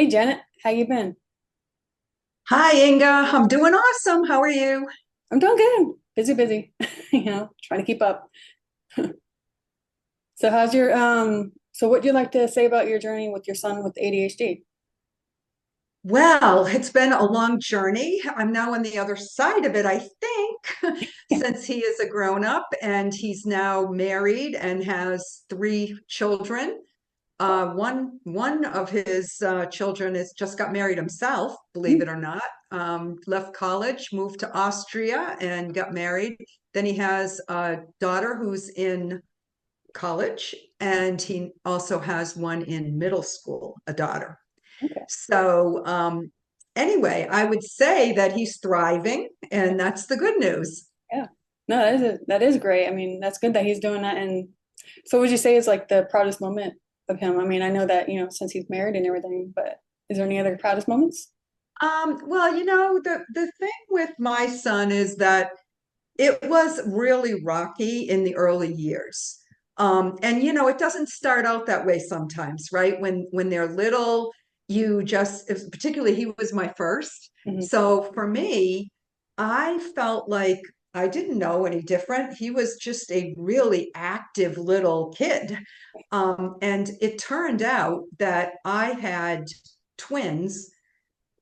Hey Janet, how you been? Hi, Inga. I'm doing awesome. How are you? I'm doing good. Busy, busy. Trying to keep up. So how's your so what do you like to say about your journey with your son with ADHD? Well, it's been a long journey. I'm now on the other side of it, I think, since he is a grown up and he's now married and has three children. One of his children is just got married himself, believe Mm, it or not. Left college, moved to Austria, and got married. Then he has a daughter who's in college, and he also has one in middle school, a daughter. okay. So, anyway, I would say that he's thriving, and that's the good news. Yeah. No, that is great. I mean, that's good that he's doing that. And so would you say is like the proudest moment of him? I mean, I know that, since he's married and everything, but is there any other proudest moments? Well, the thing with my son is that it was really rocky in the early years. And it doesn't start out that way sometimes, right? When they're little, you just, particularly he was my first. Hmm. So for me, I felt like I didn't know any different. He was just a really active little kid. And it turned out that I had twins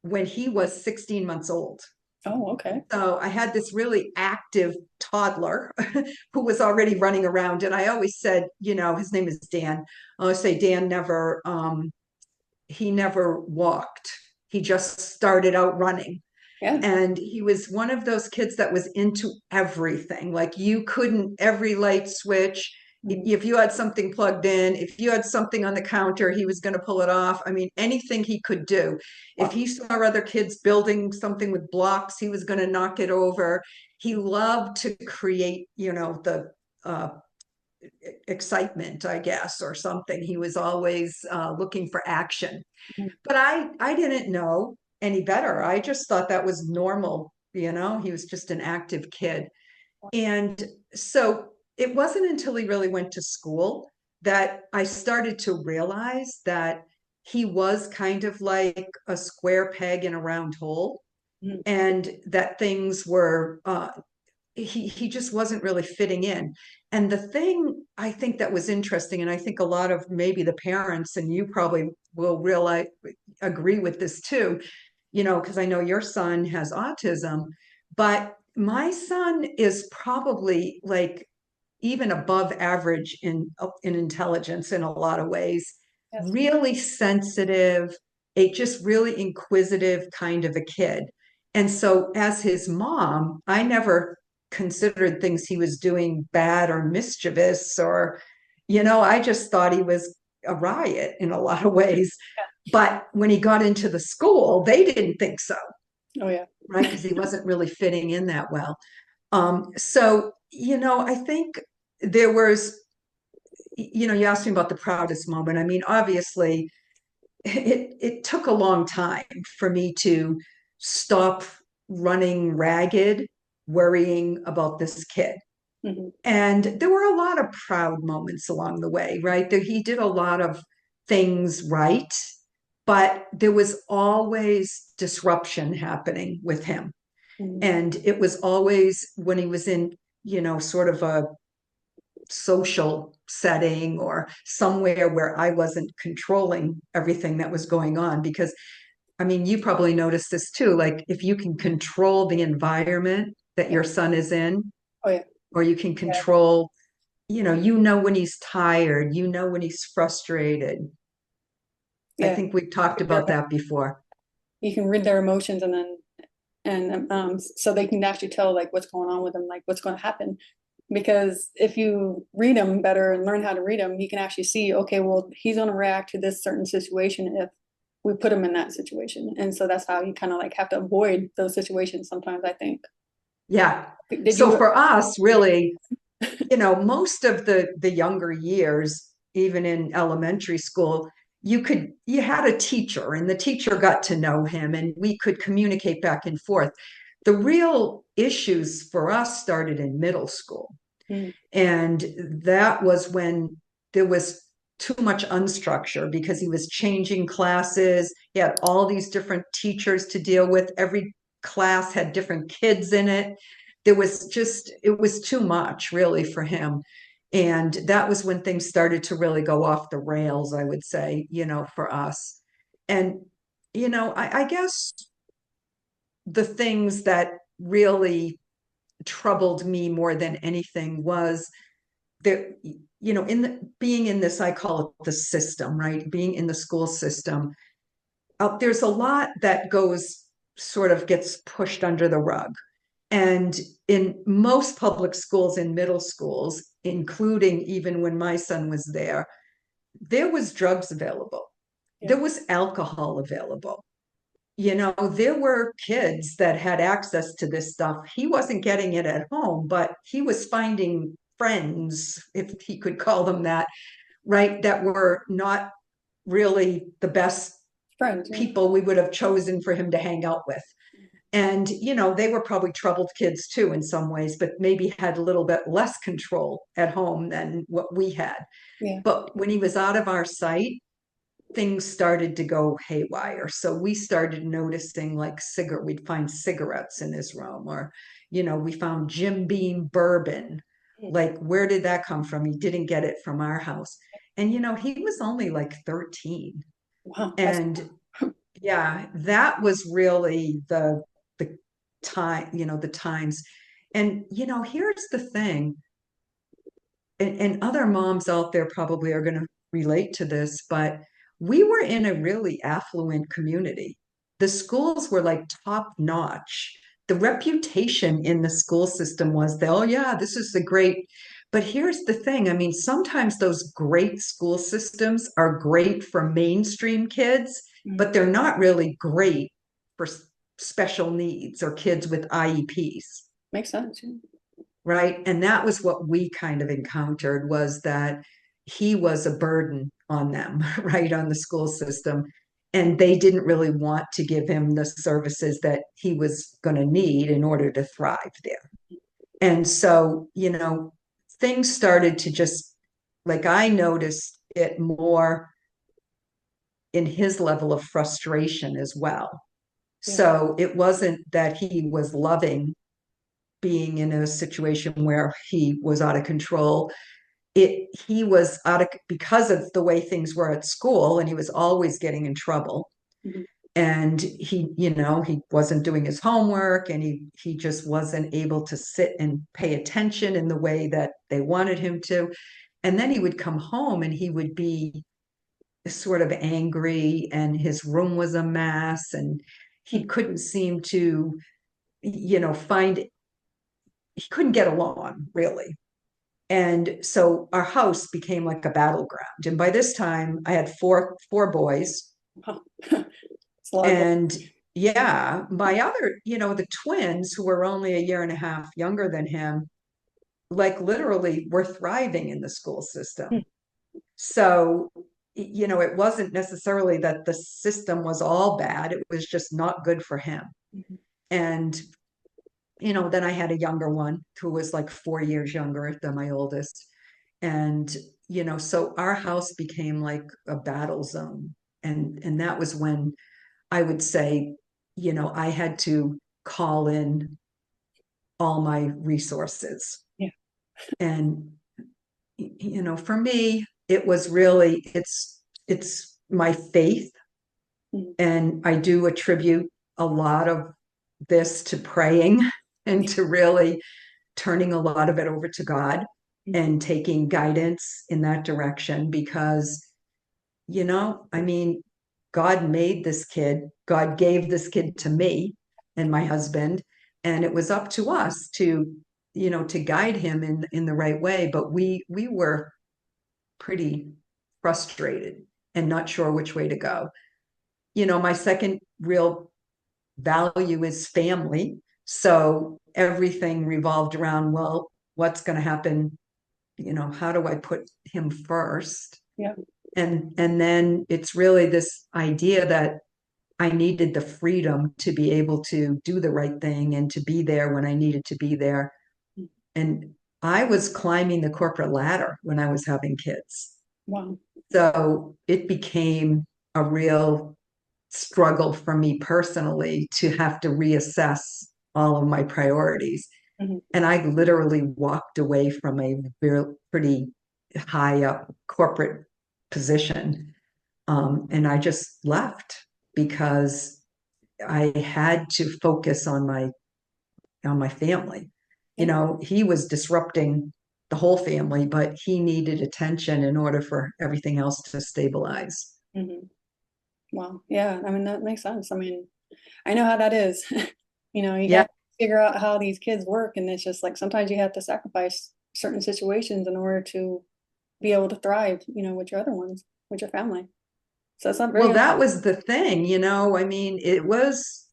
when he was 16 months old. Oh, okay. So I had this really active toddler who was already running around. And I always said, his name is Dan. I always say Dan he never walked. He just started out running. Yeah. And he was one of those kids that was into everything. Like you couldn't, every light switch, Mhm. if you had something plugged in, if you had something on the counter, he was going to pull it off. I mean, anything he could do. If Wow. he saw other kids building something with blocks, he was going to knock it over. He loved to create, the uh, excitement, I guess, or something. He was always looking for action. Mhm. But I didn't know any better. I just thought that was normal. He was just an active kid. And so it wasn't until he really went to school that I started to realize that he was kind of like a square peg in a round hole, Mhm. and that things were he just wasn't really fitting in. And the thing I think that was interesting, and I think a lot of maybe the parents and you probably will realize agree with this too, because I know your son has autism, but my son is probably like even above average in intelligence in a lot of ways, Yes. really sensitive, a just really inquisitive kind of a kid. And so as his mom, I never considered things he was doing bad or mischievous or, I just thought he was a riot in a lot of ways. But when he got into the school, they didn't think so, Oh yeah. right? Because he wasn't really fitting in that well. So, I think there was, you asked me about the proudest moment. I mean, obviously, it took a long time for me to stop running ragged, worrying about this kid. Hmm. And there were a lot of proud moments along the way, right? He did a lot of things right, but there was always disruption happening with him. Hmm. And it was always when he was in, sort of a social setting or somewhere where I wasn't controlling everything that was going on. Because, I mean, you probably noticed this too. Like, if you can control the environment that Yeah. your son is in, Oh yeah. or you can Yeah. control, you know when he's tired, when he's frustrated. I Yeah. think we've talked about that before. You can read their emotions and so they can actually tell like what's going on with them, like what's going to happen. Because if you read them better and learn how to read them, you can actually see, okay, well, he's going to react to this certain situation if we put him in that situation. And so that's how you kind of like have to avoid those situations sometimes, I think. Yeah. Did So you? for us, really, most of the younger years, even in elementary school, you had a teacher and the teacher got to know him and we could communicate back and forth. The real issues for us started in middle school. Mm, And that was when there was too much unstructure because he was changing classes. He had all these different teachers to deal with. Every class had different kids in it. It was too much really for him. And that was when things started to really go off the rails, I would say, for us. And, I guess the things that really troubled me more than anything was there, being in this, I call it the system, right? Being in the school system, there's a lot that gets pushed under the rug. And in most public schools and middle schools, including even when my son was there was drugs available. Yeah. There was alcohol available. There were kids that had access to this stuff. He wasn't getting it at home, but he was finding friends, if he could call them that, right? That were not really the best Friends. Yeah. people we would have chosen for him to hang out with. And, they were probably troubled kids too in some ways, but maybe had a little bit less control at home than what we had. Yeah. But when he was out of our sight, things started to go haywire. So we started noticing we'd find cigarettes in his room, or, we found Jim Beam bourbon. Like, where did that come from? He didn't get it from our house. And, he was only like 13. Wow. And yeah, that was really the time, the times. And, here's the thing, and other moms out there probably are going to relate to this, but we were in a really affluent community. The schools were like top notch. The reputation in the school system was that, oh, yeah, this is the great. But here's the thing. I mean, sometimes those great school systems are great for mainstream kids, but they're not really great for special needs or kids with IEPs. Makes sense. Right. And that was what we kind of encountered, was that he was a burden on them, right, on the school system. And they didn't really want to give him the services that he was going to need in order to thrive there. And so, things started to just, like, I noticed it more in his level of frustration as well. Yeah. So it wasn't that he was loving being in a situation where he was out of control. He was out of, because of the way things were at school, and he was always getting in trouble. Mm-hmm. And he wasn't doing his homework, and he just wasn't able to sit and pay attention in the way that they wanted him to. And then he would come home and he would be sort of angry, and his room was a mess, and he couldn't seem to, he couldn't get along really. And so our house became like a battleground. And by this time I had four boys. Wow. It's a lot And yeah, my other, the twins, who were only a year and a half younger than him, like literally were thriving in the school system. So, it wasn't necessarily that the system was all bad. It was just not good for him. And then I had a younger one who was like 4 years younger than my oldest. And, so our house became like a battle zone. And that was when I would say, I had to call in all my resources. Yeah. And, for me, it was really, it's my faith. And I do attribute a lot of this to praying and to really turning a lot of it over to God and taking guidance in that direction, because, I mean, God made this kid, God gave this kid to me and my husband, and it was up to us to, to guide him in the right way. But we were pretty frustrated and not sure which way to go. My second real value is family. So everything revolved around, well, what's going to happen? How do I put him first? Yeah. And then it's really this idea that I needed the freedom to be able to do the right thing and to be there when I needed to be there. And I was climbing the corporate ladder when I was having kids. Wow. So it became a real struggle for me personally to have to reassess all of my priorities. Mhm. And I literally walked away from a very pretty high up corporate position. And I just left because I had to focus on my family. You Yeah. know, he was disrupting the whole family, but he needed attention in order for everything else to stabilize. Mhm. Wow. Yeah. I mean, that makes sense. I mean, I know how that is. You know, you Yeah. got to figure out how these kids work, and it's just like sometimes you have to sacrifice certain situations in order to be able to thrive, you know, with your other ones, with your family. So it's not Well, very, that was the thing, you know, I mean, it was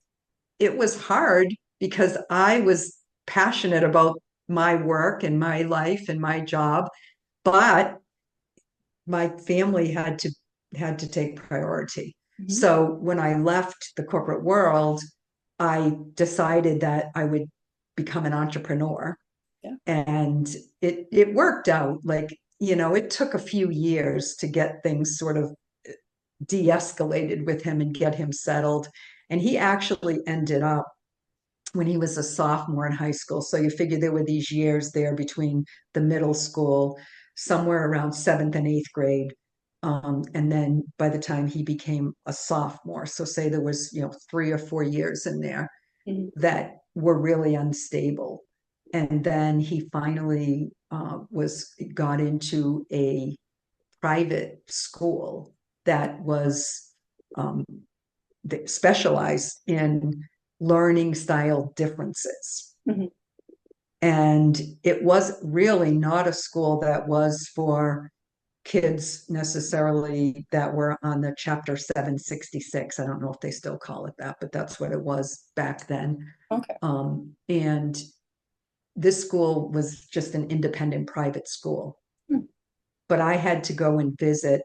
hard because I was passionate about my work and my life and my job, but my family had to take priority. Mhm. So when I left the corporate world, I decided that I would become an entrepreneur. Yeah. And it worked out. Like, you know, it took a few years to get things sort of de-escalated with him and get him settled. And he actually ended up when he was a sophomore in high school. So you figure there were these years there between the middle school, somewhere around seventh and eighth grade. And then by the time he became a sophomore, so say there was, 3 or 4 years in there Mhm. that were really unstable. And then he finally was got into a private school that was um, that specialized in learning style differences. Mhm. And it was really not a school that was for kids necessarily that were on the chapter 766. I don't know if they still call it that, but that's what it was back then. Okay. And this school was just an independent private school. Hmm. But I had to go and visit,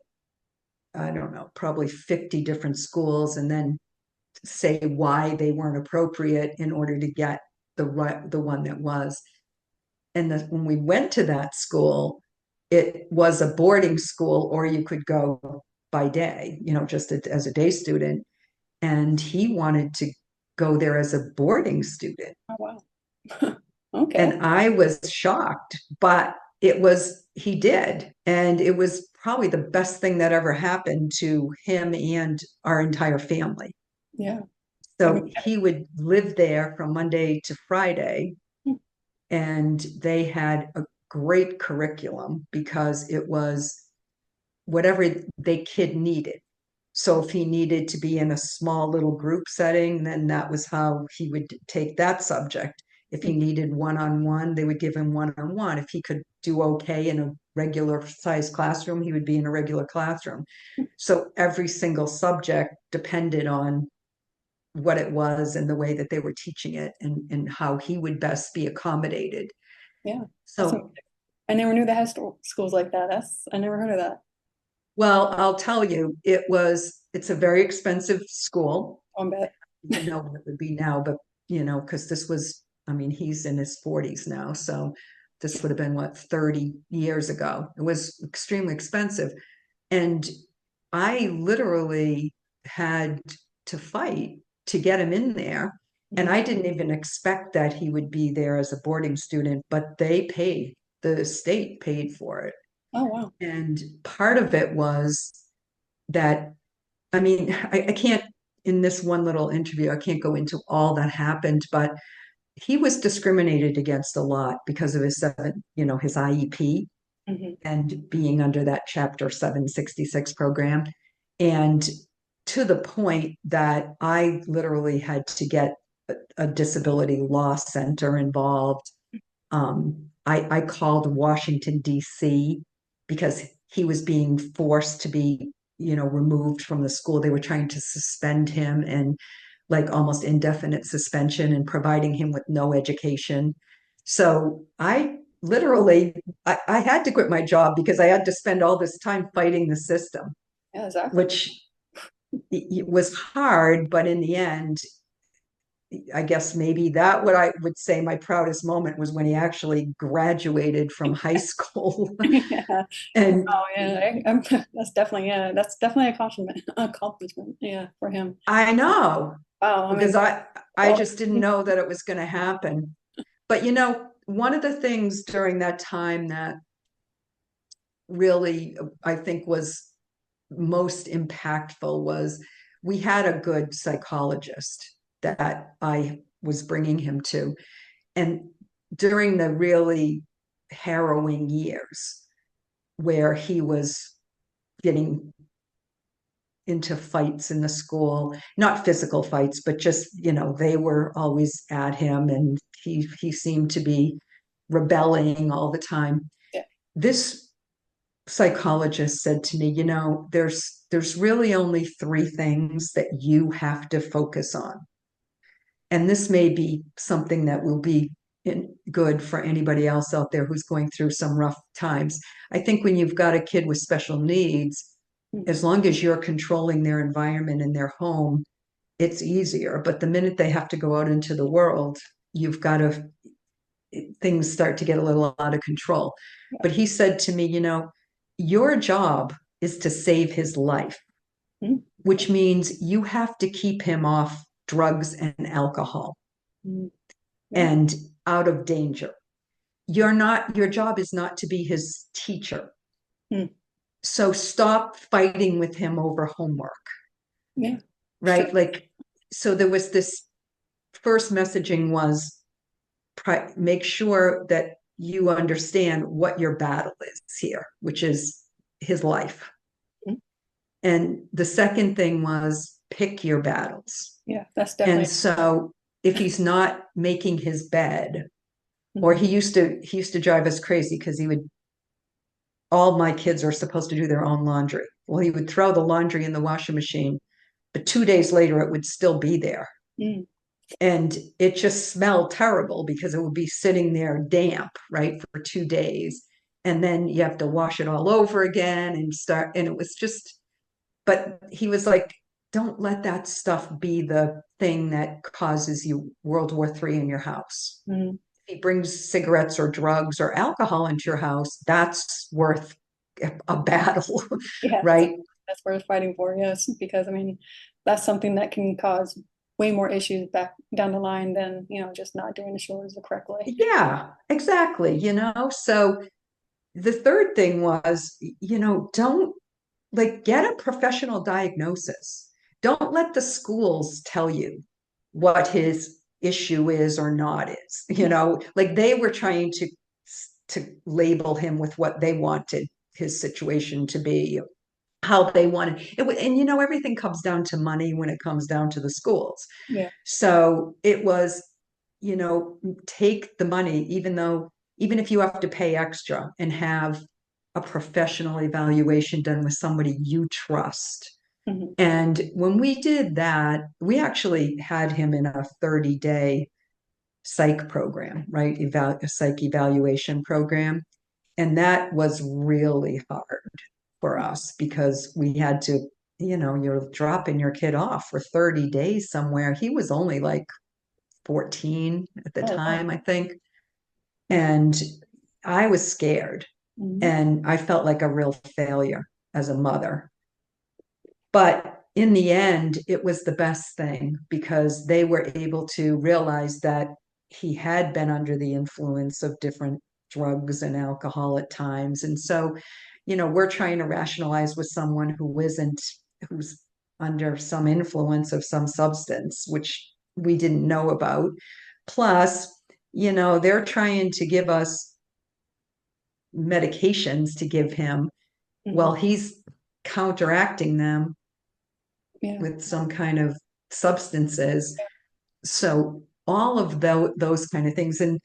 I don't know, probably 50 different schools and then say why they weren't appropriate in order to get the one that was. And when we went to that school, it was a boarding school, or you could go by day, just as a day student. And he wanted to go there as a boarding student. Oh, wow. Okay. And I was shocked, but he did. And it was probably the best thing that ever happened to him and our entire family. Yeah. I mean, So he would live there from Monday to Friday, hmm, and they had a great curriculum because it was whatever the kid needed. So if he needed to be in a small little group setting, then that was how he would take that subject. If he needed one-on-one, they would give him one-on-one. If he could do okay in a regular size classroom, he would be in a regular classroom. So every single subject depended on what it was and the way that they were teaching it, and how he would best be accommodated. yeah. That's amazing. So, I never knew they had schools like that. I never heard of that. well, I'll tell you, it's a very expensive school. Oh, I bet. I don't know what it would be now, but because this was, I mean, he's in his 40s now. So this would have been what, 30 years ago. It was extremely expensive. And I literally had to fight to get him in there. And Mhm. I didn't even expect that he would be there as a boarding student, but the state paid for it. Oh, wow. And part of it was that, I mean, I can't, in this one little interview, I can't go into all that happened, but he was discriminated against a lot because of his IEP Hmm. and being under that Chapter 766 program. And to the point that I literally had to get a disability law center involved. I called Washington, D.C. because he was being forced to be, removed from the school. They were trying to suspend him, and like almost indefinite suspension, and providing him with no education. So I had to quit my job because I had to spend all this time fighting the system, Yeah, exactly. which was hard, but in the end, I guess maybe that what I would say my proudest moment was when he actually graduated from high school. Yeah. And Oh yeah, that's definitely a accomplishment, yeah, for him. I know, Wow, I because mean, I well, just didn't know that it was going to happen. But one of the things during that time that really I think was most impactful was we had a good psychologist that I was bringing him to. And during the really harrowing years where he was getting into fights in the school, not physical fights, but just, they were always at him and he seemed to be rebelling all the time. yeah. This psychologist said to me, there's really only three things that you have to focus on. And this may be something that will be good for anybody else out there who's going through some rough times. I think when you've got a kid with special needs, Mm. as long as you're controlling their environment in their home, it's easier. But the minute they have to go out into the world, you've got to, things start to get a little out of control. But he said to me, your job is to save his life, Mm. which means you have to keep him off drugs and alcohol Mm. Yeah. and out of danger. Your job is not to be his teacher. Mm. So stop fighting with him over homework, Yeah. Sure. right? Like, so there was this first messaging was make sure that you understand what your battle is here, which is his life. Mm. And the second thing was pick your battles. Yeah, that's And definitely. so if he's not making his bed, or Mhm. he used to drive us crazy because he would, all my kids are supposed to do their own laundry. Well, he would throw the laundry in the washing machine, but 2 days later it would still be there. Mm. And it just smelled terrible because it would be sitting there damp, right, for 2 days. And then you have to wash it all over again and start. And it was just, but he was like, don't let that stuff be the thing that causes you World War III in your house. Mm. If he brings cigarettes or drugs or alcohol into your house, that's worth a battle, Yeah, right? that's worth fighting for, yes, because I mean, that's something that can cause way more issues back down the line than, just not doing the chores correctly. Yeah, exactly. So the third thing was, don't like get a professional diagnosis. Don't let the schools tell you what his issue is or not is. Like they were trying to label him with what they wanted his situation to be, how they wanted it. And everything comes down to money when it comes down to the schools. Yeah. So it was, take the money, even if you have to pay extra and have a professional evaluation done with somebody you trust. Mhm. And when we did that, we actually had him in a 30-day psych program, right? A psych evaluation program. And that was really hard for us because we had to, you're dropping your kid off for 30 days somewhere. He was only like 14 at the Oh, wow. time, I think. And I was scared Mhm. and I felt like a real failure as a mother. But in the end, it was the best thing because they were able to realize that he had been under the influence of different drugs and alcohol at times. And so, we're trying to rationalize with someone who's under some influence of some substance, which we didn't know about. Plus, they're trying to give us medications to give him. Mhm. Well, he's counteracting them Yeah. with some kind of substances. So all of those kind of things. And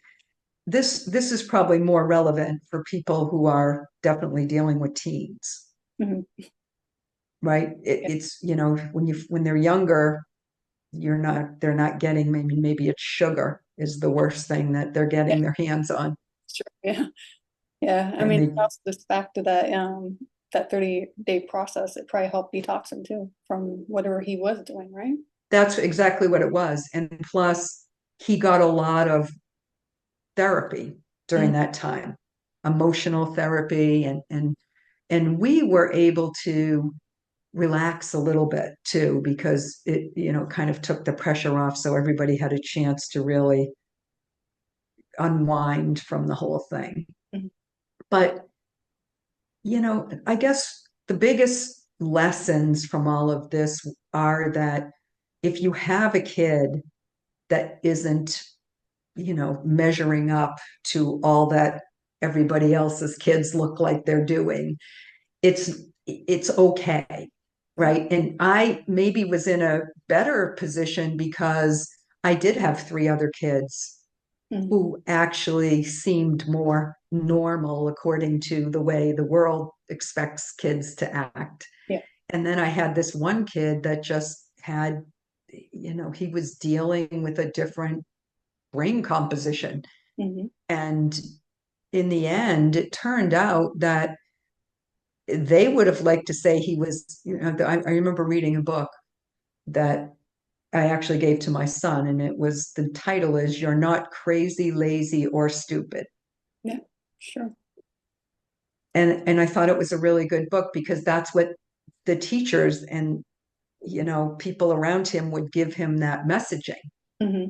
this is probably more relevant for people who are definitely dealing with teens, Mhm. right? Yeah. It's, when they're younger, they're not getting, maybe it's sugar is the worst thing that they're Yeah. getting their hands on. Sure. Yeah. Yeah. I And mean, they, also just back to that 30-day process, it probably helped detox him too from whatever he was doing, right? That's exactly what it was. And plus, he got a lot of therapy during Mm, that time, emotional therapy, and we were able to relax a little bit too, because it, kind of took the pressure off. So everybody had a chance to really unwind from the whole thing. mm, But, I guess the biggest lessons from all of this are that if you have a kid that isn't, measuring up to all that everybody else's kids look like they're doing, it's it's okay, yeah. right? And I maybe was in a better position because I did have three other kids Mm, who actually seemed more normal according to the way the world expects kids to act. yeah. And then I had this one kid that just had, he was dealing with a different brain composition. Hmm. And in the end, it turned out that they would have liked to say he was, I remember reading a book that I actually gave to my son, and the title is You're Not Crazy, Lazy, or Stupid. Yeah, sure. And I thought it was a really good book because that's what the teachers and, people around him would give him that messaging. Hmm.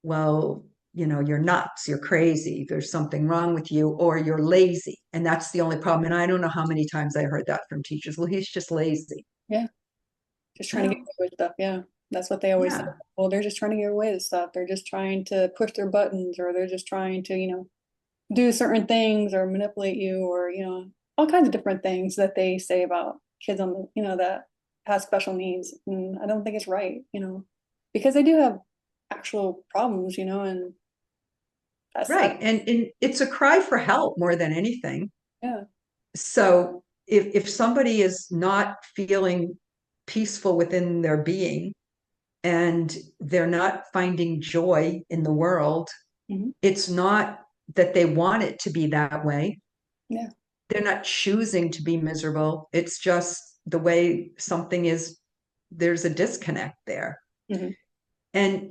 Well, you're nuts, you're crazy, there's something wrong with you, or you're lazy. And that's the only problem. And I don't know how many times I heard that from teachers. Well, he's just lazy. Yeah, just trying to get Well, away with stuff. Yeah, that's what they always say. yeah, Well, they're just trying to get away with stuff. They're just trying to push their buttons, or they're just trying to, do certain things or manipulate you, or all kinds of different things that they say about kids on the, that have special needs. And I don't think it's right, because they do have actual problems, and that's right. And it's a cry for help more than anything. yeah. So if somebody is not feeling peaceful within their being and they're not finding joy in the world, Hmm. it's not that they want it to be that way. Yeah. They're not choosing to be miserable. It's just the way something is, there's a disconnect there. Hmm. And,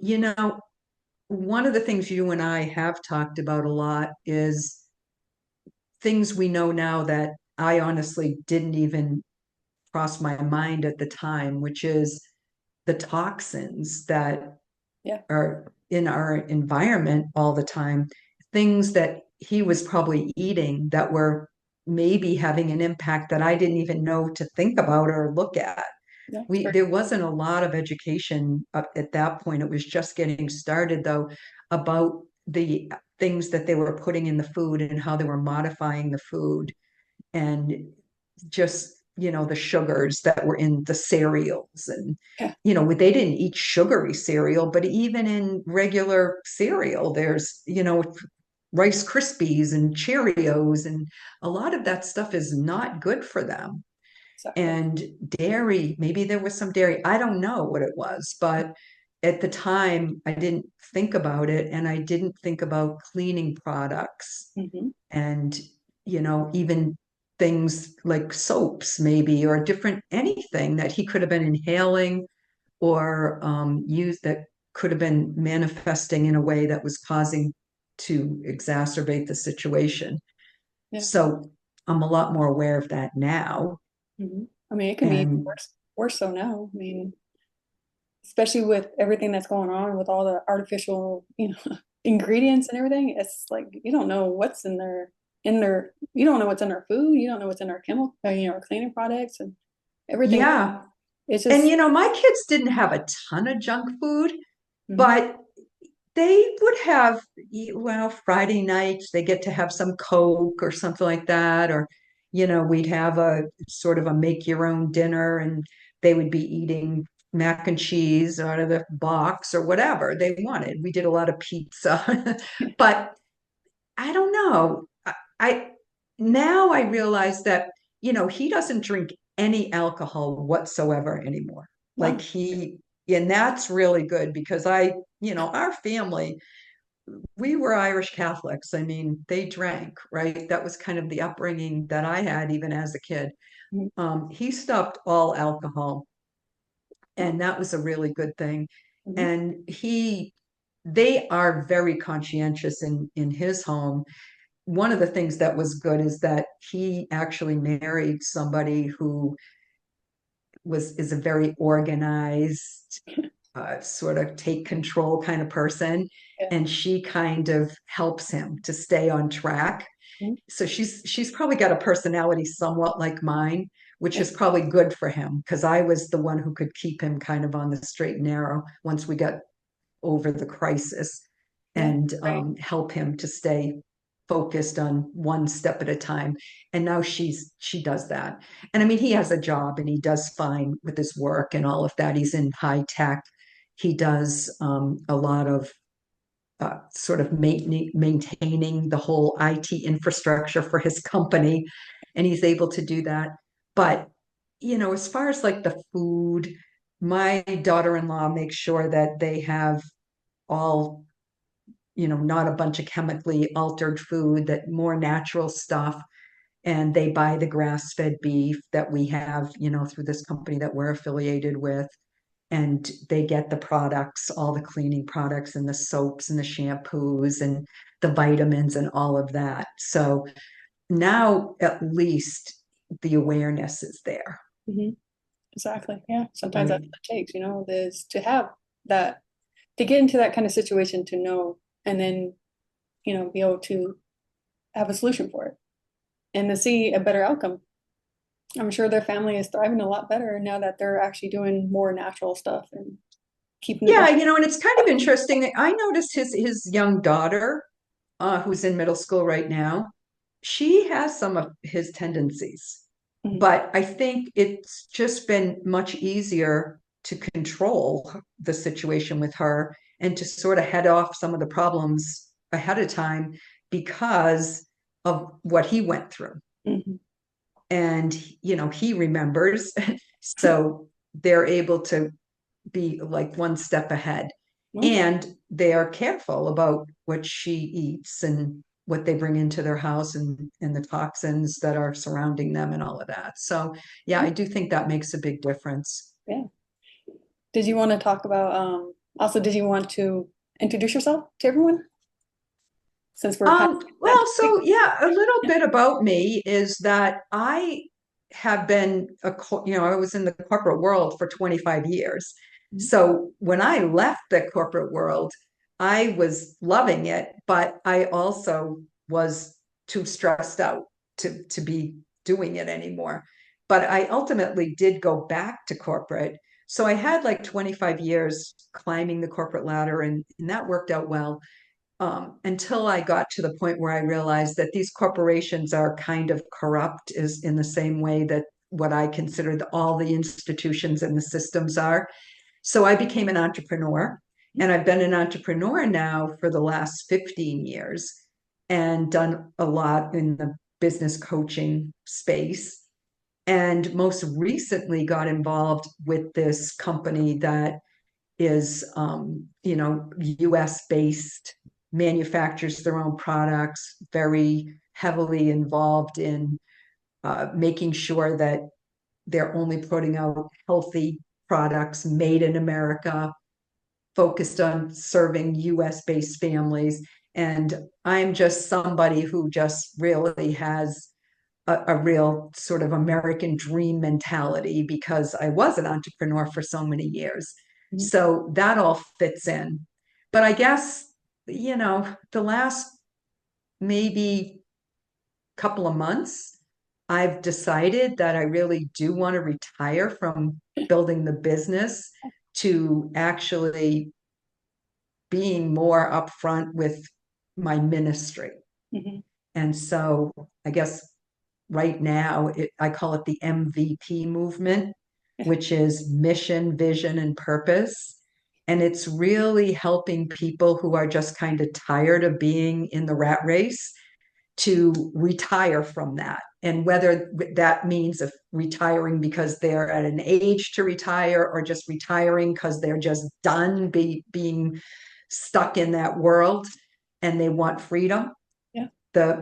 one of the things you and I have talked about a lot is things we know now that I honestly didn't even cross my mind at the time, which is the toxins that Yeah. are in our environment all the time, things that he was probably eating that were maybe having an impact that I didn't even know to think about or look at. Yeah. There wasn't a lot of education at that point. It was just getting started though about the things that they were putting in the food and how they were modifying the food, and just the sugars that were in the cereals. And Yeah. they didn't eat sugary cereal, but even in regular cereal there's Rice Krispies and Cheerios, and a lot of that stuff is not good for them. Exactly. And dairy, maybe there was some dairy, I don't know what it was, but at the time I didn't think about it, and I didn't think about cleaning products, Hmm. and even things like soaps maybe, or different anything that he could have been inhaling or used that could have been manifesting in a way that was causing to exacerbate the situation. Yeah. So I'm a lot more aware of that now. Hmm. I mean, it can be even And worse so now. I mean, especially with everything that's going on with all the artificial, ingredients and everything. It's like you don't know what's in their you don't know what's in their food, you don't know what's in our chemical, our cleaning products and everything. yeah, It's and just my kids didn't have a ton of junk food, mhm, but they would have, well, Friday nights, they get to have some Coke or something like that. Or, we'd have a sort of a make your own dinner, and they would be eating mac and cheese out of the box or whatever they wanted. We did a lot of pizza, but I don't know. I now I realize that, he doesn't drink any alcohol whatsoever anymore. Like wow. and that's really good because our family, we were Irish Catholics. I mean, they drank, right? That was kind of the upbringing that I had even as a kid. Mhm. He stopped all alcohol And that was a really good thing. Mhm. And they are very conscientious in his home. One of the things that was good is that he actually married somebody who is a very organized, sort of take control kind of person. Yeah. And she kind of helps him to stay on track. Mhm. So she's probably got a personality somewhat like mine, which Yeah. is probably good for him because I was the one who could keep him kind of on the straight and narrow once we got over the crisis, Yeah. and Right. help him to stay focused on one step at a time. And now she does that. And I mean, he has a job and he does fine with his work and all of that. He's in high tech. He does a lot of sort of maintaining the whole IT infrastructure for his company, and he's able to do that. But as far as like the food, my daughter-in-law makes sure that they have all, not a bunch of chemically altered food, that more natural stuff. And they buy the grass-fed beef that we have, through this company that we're affiliated with. And they get the products, all the cleaning products and the soaps and the shampoos and the vitamins and all of that. So now at least the awareness is there, Mhm. Exactly. Yeah. Sometimes that's right? what it takes, is to have that, to get into that kind of situation, to know, and then, be able to have a solution for it and to see a better outcome. I'm sure their family is thriving a lot better now that they're actually doing more natural stuff and keeping the Yeah, best. and it's kind of interesting. I noticed his young daughter, who's in middle school right now, she has some of his tendencies, Mhm. but I think it's just been much easier to control the situation with her and to sort of head off some of the problems ahead of time because of what he went through. Mhm. And, he remembers. So they're able to be like one step ahead. Well, And they are careful about what she eats and what they bring into their house, and the toxins that are surrounding them and all of that. So, yeah, I do think that makes a big difference. yeah. Did you want to talk about, also, did you want to introduce yourself to everyone? Since we're kind of that Well, topic. so yeah, a little bit about me is that I have been I was in the corporate world for 25 years. Mhm. So when I left the corporate world, I was loving it, but I also was too stressed out to be doing it anymore. But I ultimately did go back to corporate. So I had like 25 years climbing the corporate ladder, and that worked out well, until I got to the point where I realized that these corporations are kind of corrupt, is in the same way that what I consider all the institutions and the systems are. So I became an entrepreneur, and I've been an entrepreneur now for the last 15 years and done a lot in the business coaching space. And most recently got involved with this company that is, US based, manufactures their own products, very heavily involved in making sure that they're only putting out healthy products made in America, focused on serving US based families. And I'm just somebody who just really has a real sort of American dream mentality because I was an entrepreneur for so many years. Mhm. So that all fits in. But I guess, the last maybe couple of months, I've decided that I really do want to retire from building the business to actually being more upfront with my ministry. Mhm. And so I guess right now I call it the MVP movement, which is mission, vision, and purpose. And it's really helping people who are just kind of tired of being in the rat race to retire from that. And whether that means of retiring because they're at an age to retire, or just retiring because they're just done being stuck in that world and they want freedom. Yeah.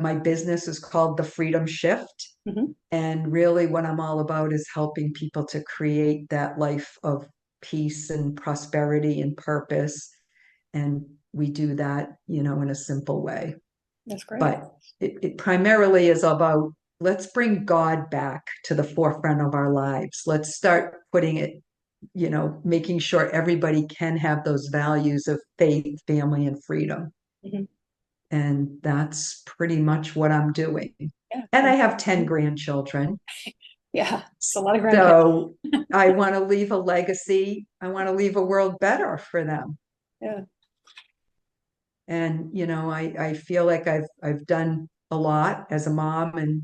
My business is called the Freedom Shift. Mhm. And really what I'm all about is helping people to create that life of peace and prosperity and purpose. And we do that, in a simple way. That's great. But it primarily is about, let's bring God back to the forefront of our lives. Let's start putting it, making sure everybody can have those values of faith, family, and freedom. Mhm. And that's pretty much what I'm doing. Yeah. And I have 10 grandchildren. Yeah. It's a lot of grandkids. So I want to leave a legacy. I want to leave a world better for them. Yeah. And, I feel like I've done a lot as a mom and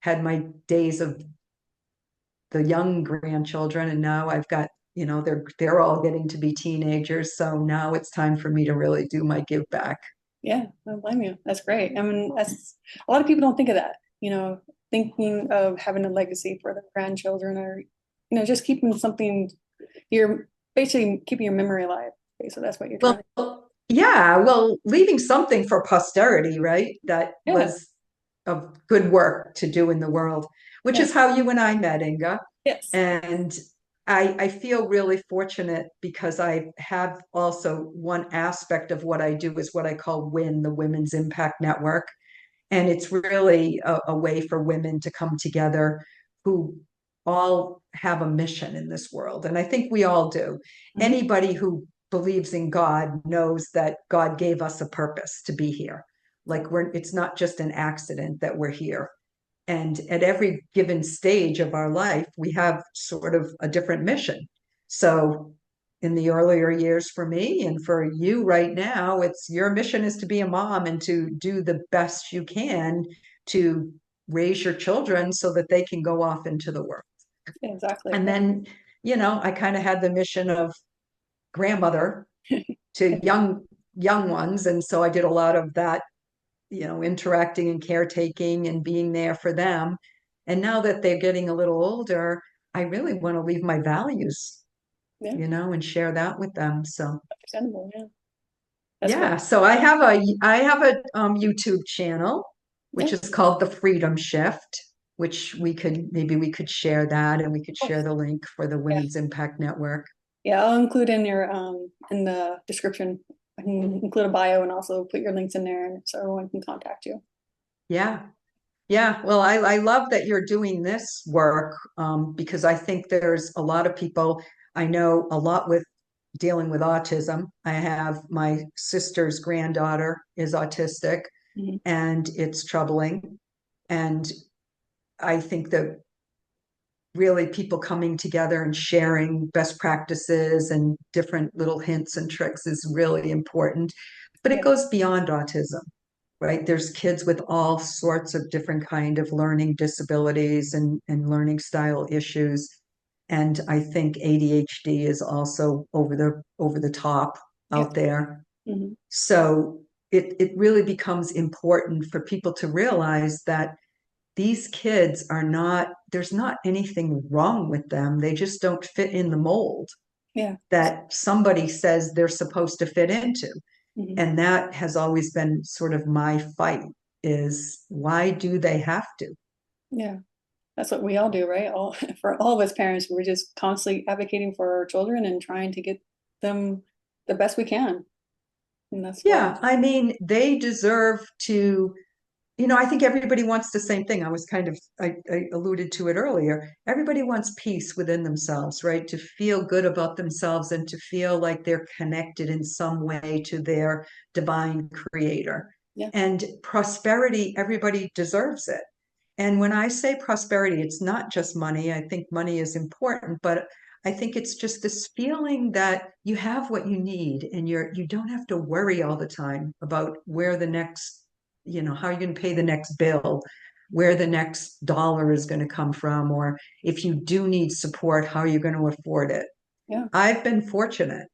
had my days of the young grandchildren. And now I've got, they're all getting to be teenagers. So now it's time for me to really do my give back. Yeah. I don't blame you. That's great. I mean, that's a lot of people don't think of that, thinking of having a legacy for their grandchildren or, just keeping something, you're basically keeping your memory alive. Okay, so that's what you're trying to. Well, yeah, well, leaving something for posterity, right? That Yeah. was of good work to do in the world, which Yeah. is how you and I met, Inga. Yes. And I feel really fortunate because I have also one aspect of what I do is what I call WIN, the Women's Impact Network. And it's really a way for women to come together who all have a mission in this world. And I think we all do. Mhm. Anybody who believes in God knows that God gave us a purpose to be here. Like it's not just an accident that we're here. And at every given stage of our life, we have sort of a different mission. So in the earlier years for me and for you right now, it's your mission is to be a mom and to do the best you can to raise your children so that they can go off into the world. Yeah, exactly. And then, I kind of had the mission of grandmother to young ones. And so I did a lot of that, interacting and caretaking and being there for them. And now that they're getting a little older, I really want to leave my values, Yeah, and share that with them. So understandable. Yeah, that's great. yeah, so I have a YouTube channel, which Yeah, is called The Freedom Shift, which maybe we could share that and we could of share course. the link for the Yeah, Women's Impact Network. yeah. I'll include in your in the description. I can include a bio and also put your links in there, and so everyone can contact you. Yeah. Yeah, well, I love that you're doing this work because I think there's a lot of people. I know a lot with dealing with autism. I have my sister's granddaughter is autistic Mhm. and it's troubling. And I think that really people coming together and sharing best practices and different little hints and tricks is really important. But it Yeah. goes beyond autism, right? There's kids with all sorts of different kind of learning disabilities and learning style issues. And I think ADHD is also over the top Yeah. out there. Hmm. So it really becomes important for people to realize that these kids are not, there's not anything wrong with them. They just don't fit in the mold Yeah. that somebody says they're supposed to fit into. Hmm. And that has always been sort of my fight is why do they have to? Yeah. That's what we all do, right? All for all of us parents, we're just constantly advocating for our children and trying to get them the best we can. And that's why. Yeah, I mean, they deserve to, I think everybody wants the same thing. I alluded to it earlier. Everybody wants peace within themselves, right? To feel good about themselves and to feel like they're connected in some way to their divine creator. Yeah. And prosperity, everybody deserves it. And when I say prosperity, it's not just money. I think money is important, but I think it's just this feeling that you have what you need and you don't have to worry all the time about where the next, how you're going to pay the next bill, where the next dollar is going to come from, or if you do need support, how you're going to afford it. Yeah. I've been fortunate,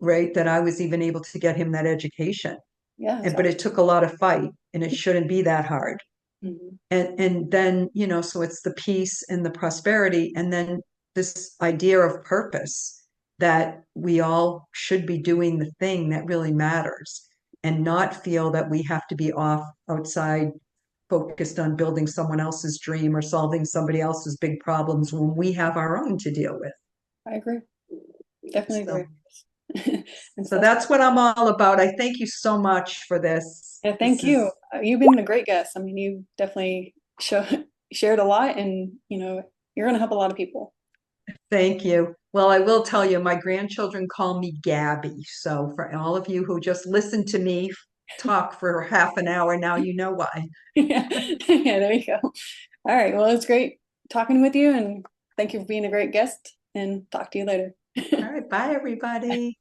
right, that I was even able to get him that education. Yeah. But Exactly. it took a lot of fight and it shouldn't be that hard. Hmm. And then, so it's the peace and the prosperity, and then this idea of purpose that we all should be doing the thing that really matters and not feel that we have to be off outside focused on building someone else's dream or solving somebody else's big problems when we have our own to deal with. I agree. definitely So, agree. And so so, that's what I'm all about. I thank you so much for this. yeah, This thank you. is, You've been a great guest. I mean, you definitely shared a lot, and you're going to help a lot of people. thank you. Well, I will tell you, my grandchildren call me Gabby. So for all of you who just listened to me talk for half an hour, now you know why. Yeah, yeah, there you go. All right. Well, it's great talking with you, and thank you for being a great guest. And talk to you later. All right, bye everybody.